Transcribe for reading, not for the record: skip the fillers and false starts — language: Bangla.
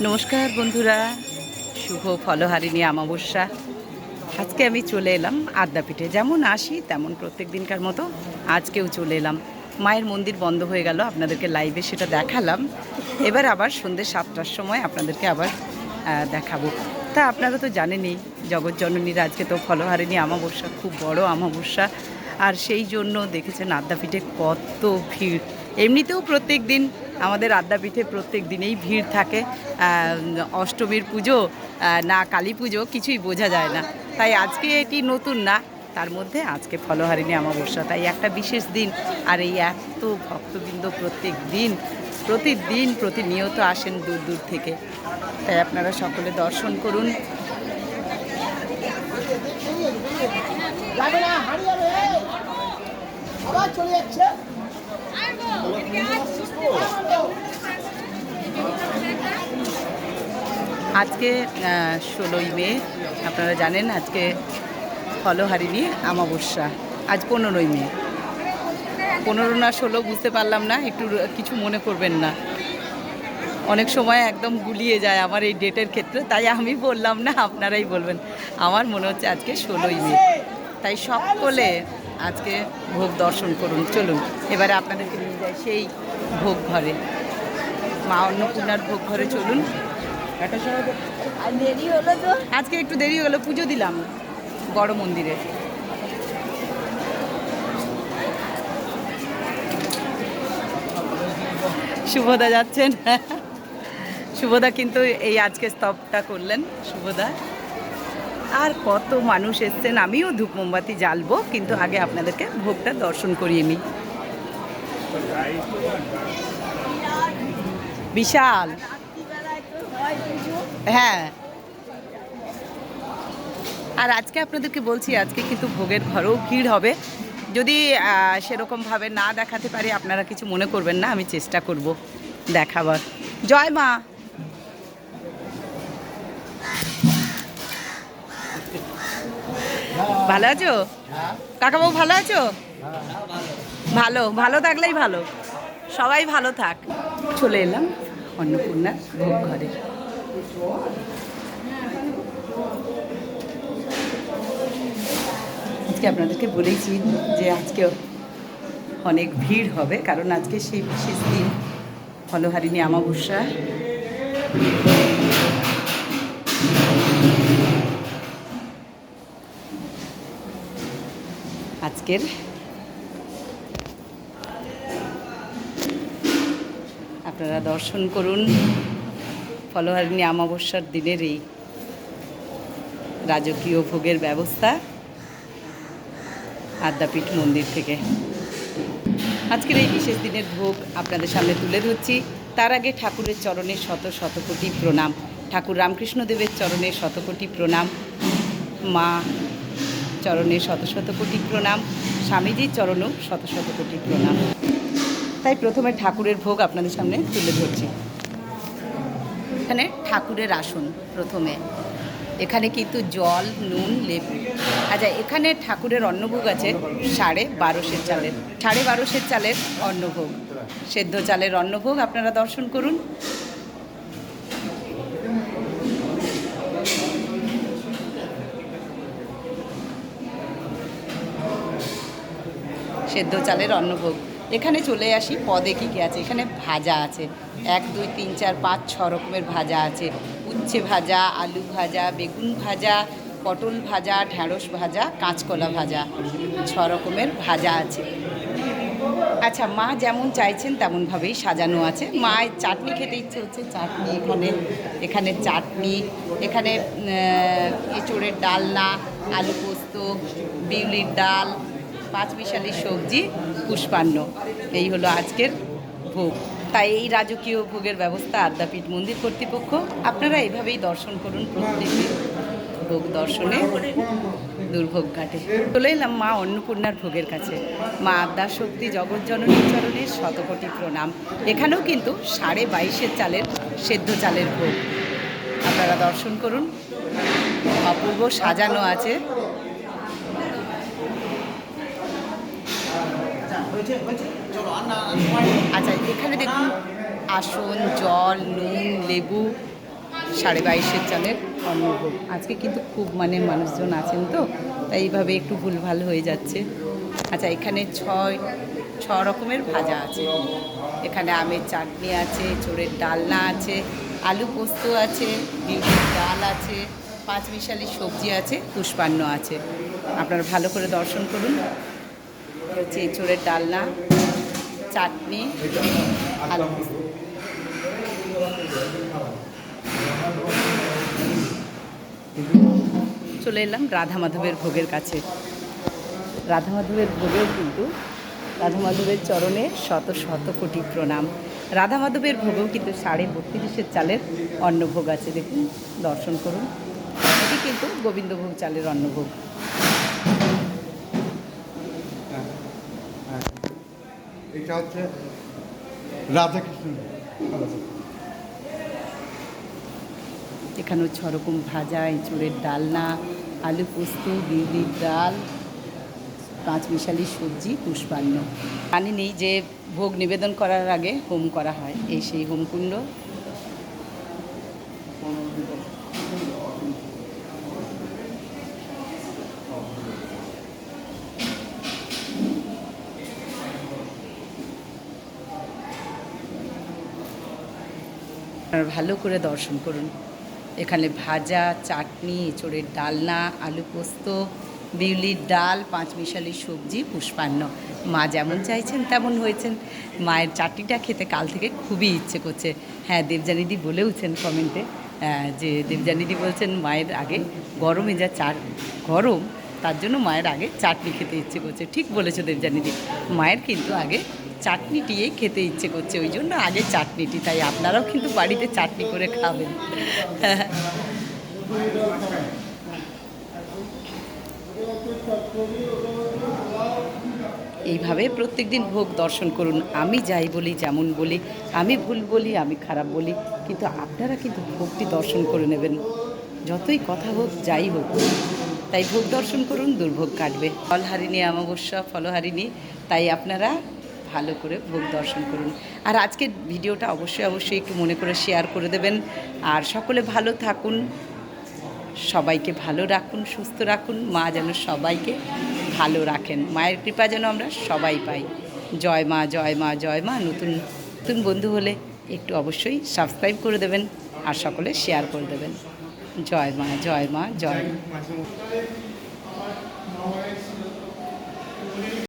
নমস্কার বন্ধুরা, শুভ ফলহারিণী অমাবস্যা। আজকে আমি চলে এলাম আদ্যাপীঠে। যেমন আসি তেমন প্রত্যেক দিনকার মতো আজকেও চলে এলাম। মায়ের মন্দির বন্ধ হয়ে গেল, আপনাদেরকে লাইভে সেটা দেখালাম। এবার আবার সন্ধ্যে 7টার সময় আপনাদেরকে আবার দেখাবো। তা আপনারা তো জানেনই, জগৎজননীর আজকে তো ফলহারিণী অমাবস্যা, খুব বড় অমাবস্যা। আর সেই জন্য দেখেছেন আদ্যাপীঠে কত ভিড়। এমনিতেও প্রত্যেক দিন আমাদের আদ্যাপীঠে প্রত্যেক দিনেই ভিড় থাকে। অষ্টমীর পুজো না কালী পুজো কিছুই বোঝা যায় না। তাই আজকে এটি নতুন না, তার মধ্যে আজকে ফলহারিণী অমাবস্যা, তাই একটা বিশেষ দিন। আর এই এত ভক্তবৃন্দ প্রতিদিন প্রতিনিয়ত আসেন দূর দূর থেকে। তাই আপনারা সকলে দর্শন করুন। আজকে 16ই মে, আপনারা জানেন আজকে ফলহারিণী অমাবস্যা। আজ 15ই মে, 15 না 16 বুঝতে পারলাম না, একটু কিছু মনে করবেন না। অনেক সময় একদম গুলিয়ে যায় আমার এই ডেটের ক্ষেত্রে, তাই আমি বললাম না, আপনারাই বলবেন। আমার মনে হচ্ছে আজকে 16ই মে। তাই সকলে আজকে ভোগ দর্শন করুন। চলুন এবারে আপনাদেরকে নিয়ে যাই সেই ভোগ ঘরে, মা অন্নপূর্ণার ভোগ ঘরে। চলুন। দেরি হলো তো, আজকে একটু দেরি হলো, পুজো দিলাম বড় মন্দিরে। শুভদা যাচ্ছেন। শুভদা কিন্তু এই আজকে স্তবটা করলেন শুভদা। আর কত মানুষ এসছেন। আমিও ধূপ মোমবাতি জ্বালবো, কিন্তু আগে আপনাদেরকে ভোগটা দর্শন করিয়ে নিই। বিশাল, হ্যাঁ। আর আজকে আপনাদেরকে বলছি, আজকে কিন্তু ভোগের ঘরেও ভিড় হবে। যদি সেরকমভাবে না দেখাতে পারি আপনারা কিছু মনে করবেন না, আমি চেষ্টা করব দেখাবার। জয় মা। ভালো আছো কাকাবাবু? ভালো আছো? ভালো ভালো থাকলেই ভালো, সবাই ভালো থাক। চলে এলাম অন্নপূর্ণার ভোগ ঘরে। আজকে আপনাদেরকে বলেছি যে আজকে অনেক ভিড় হবে, কারণ আজকে সেই বিশেষ দিন ফলহারিণী অমাবস্যা। আজকের আপনারা দর্শন করুন ফলহারিণী অমাবস্যার দিনের এই রাজকীয় ভোগের ব্যবস্থা আদ্যাপীঠ মন্দির থেকে। আজকের এই বিশেষ দিনের ভোগ আপনাদের সামনে তুলে ধরছি। তার আগে ঠাকুরের চরণে শত শত কোটি প্রণাম, ঠাকুর রামকৃষ্ণদেবের চরণে শত কোটি প্রণাম, মা চরণে শত শত কোটি প্রণাম, স্বামীজির চরণেও শত শত কোটি প্রণাম। তাই প্রথমে ঠাকুরের ভোগ আপনাদের সামনে তুলে ধরছি। এখানে ঠাকুরের আসন প্রথমে, এখানে কিন্তু জল, নুন, লেবু। আচ্ছা, এখানে ঠাকুরের অন্নভোগ আছে 12.5 চালের, 12.5 চালের অন্নভোগ, সেদ্ধ চালের অন্নভোগ। আপনারা দর্শন করুন। সেদ্ধ চালের অন্নভোগ। এখানে চলে আসি, পদে কী কী আছে। এখানে ভাজা আছে 1 2 3 4 5 6 রকমের ভাজা আছে। উচ্ছে ভাজা, আলু ভাজা, বেগুন ভাজা, পটল ভাজা, ঢ্যাঁড়স ভাজা, কাঁচকলা ভাজা, 6 রকমের ভাজা আছে। আচ্ছা, মা যেমন চাইছেন তেমনভাবেই সাজানো আছে। মায়ের চাটনি খেতে ইচ্ছে হচ্ছে, চাটনি এখানে চাটনি, এখানে এঁচোড়ের ডালনা, আলু পোস্ত, বিউলির ডাল, 5 মিশালি সবজি, পুষ্পান্ন। এই হলো আজকের ভোগ। তাই এই রাজকীয় ভোগের ব্যবস্থা আদ্যাপীঠ মন্দির কর্তৃপক্ষ। আপনারা এভাবেই দর্শন করুন প্রত্যেকদিন ভোগ দর্শনে দুর্ভোগ ঘাটে। চলে এলাম মা অন্নপূর্ণার ভোগের কাছে। মা আদ্যাশক্তি জগৎজননীর চরণের শতকোটি প্রণাম। এখানেও কিন্তু 22.5 চালের সেদ্ধ চালের ভোগ। আপনারা দর্শন করুন, অপূর্ব সাজানো আছে। আচ্ছা, এখানে দেখুন আসন, জল, নুন, লেবু, 22.5 চালের অন্নভোগ। আজকে কিন্তু খুব মানে মানুষজন আছেন তো, তাই এইভাবে একটু ভুলভাল হয়ে যাচ্ছে। আচ্ছা, এখানে ছ রকমের ভাজা আছে। এখানে আমের চাটনি আছে, চোরের ডালনা আছে, আলু পোস্ত আছে, বিউলির ডাল আছে, পাঁচমিশালি সবজি আছে, পুষ্পান্ন আছে। আপনারা ভালো করে দর্শন করুন। হচ্ছে চোরের ডালনা, চাটনি, আলু পোস্ত। চলে এলাম রাধা মাধবের ভোগের কাছে। রাধা মাধবের ভোগেও কিন্তু রাধা মাধবের চরণে শত শত কোটি প্রণাম। রাধা মাধবের ভোগেও কিন্তু 32.5 চালের অন্নভোগ আছে। দেখুন, দর্শন করুন। এটি কিন্তু গোবিন্দভোগ চালের অন্নভোগ। এটা হচ্ছে রাধাকৃষ্ণ। এখানেও 6 রকম ভাজা, এঁচুড়ের ডালনা, আলু পোস্ত, বিউলির ডাল, পাঁচমিশালি সবজি, পুষ্পান্ন। জানি নেই যে ভোগ নিবেদন করার আগে হোম করা হয়, এই সেই হোমকুণ্ড। আপনারা ভালো করে দর্শন করুন। এখানে ভাজা, চাটনি, এঁচোড়ের ডালনা, আলু পোস্ত, বিউলির ডাল, পাঁচমিশালি সবজি, পুষ্পান্ন। মা যেমন চাইছেন তেমন হয়েছেন। মায়ের চাটনিটা খেতে কাল থেকে খুবই ইচ্ছে করছে। হ্যাঁ, দেবযানীদি বলেওছেন কমেন্টে যে দেবযানীদি বলছেন মায়ের আগে গরমে যা গরম, তার জন্য মায়ের আগে চাটনি খেতে ইচ্ছে করছে। ঠিক বলেছো দেবযানীদি, মায়ের কিন্তু আগে চাটনিটিই খেতে ইচ্ছে করছে, ওই জন্য আগে চাটনিটি। তাই আপনারাও কিন্তু বাড়িতে চাটনি করে খাবেন। এইভাবে প্রত্যেক দিন ভোগ দর্শন করুন। আমি যাই বলি, যেমন বলি, আমি ভুল বলি, আমি খারাপ বলি, কিন্তু আপনারা কিন্তু ভোগটি দর্শন করে নেবেন, যতই কথা হোক যাই হোক। তাই ভোগ দর্শন করুন, দুর্ভোগ কাটবে। ফলহারিণী অমাবস্যা, ফলহারিণী, তাই আপনারা ভালো করে ভোগ দর্শন করুন। আর আজকের ভিডিওটা অবশ্যই একটু মনে করে শেয়ার করে দেবেন। আর সকলে ভালো থাকুন, সবাইকে ভালো রাখুন, সুস্থ রাখুন। মা যেন সবাইকে ভালো রাখেন, মায়ের কৃপা যেন আমরা সবাই পাই। জয় মা, জয় মা, জয় মা। নতুন নতুন বন্ধু হলে একটু অবশ্যই সাবস্ক্রাইব করে দেবেন আর সকলে শেয়ার করে দেবেন। জয় মা, জয় মা, জয় মা।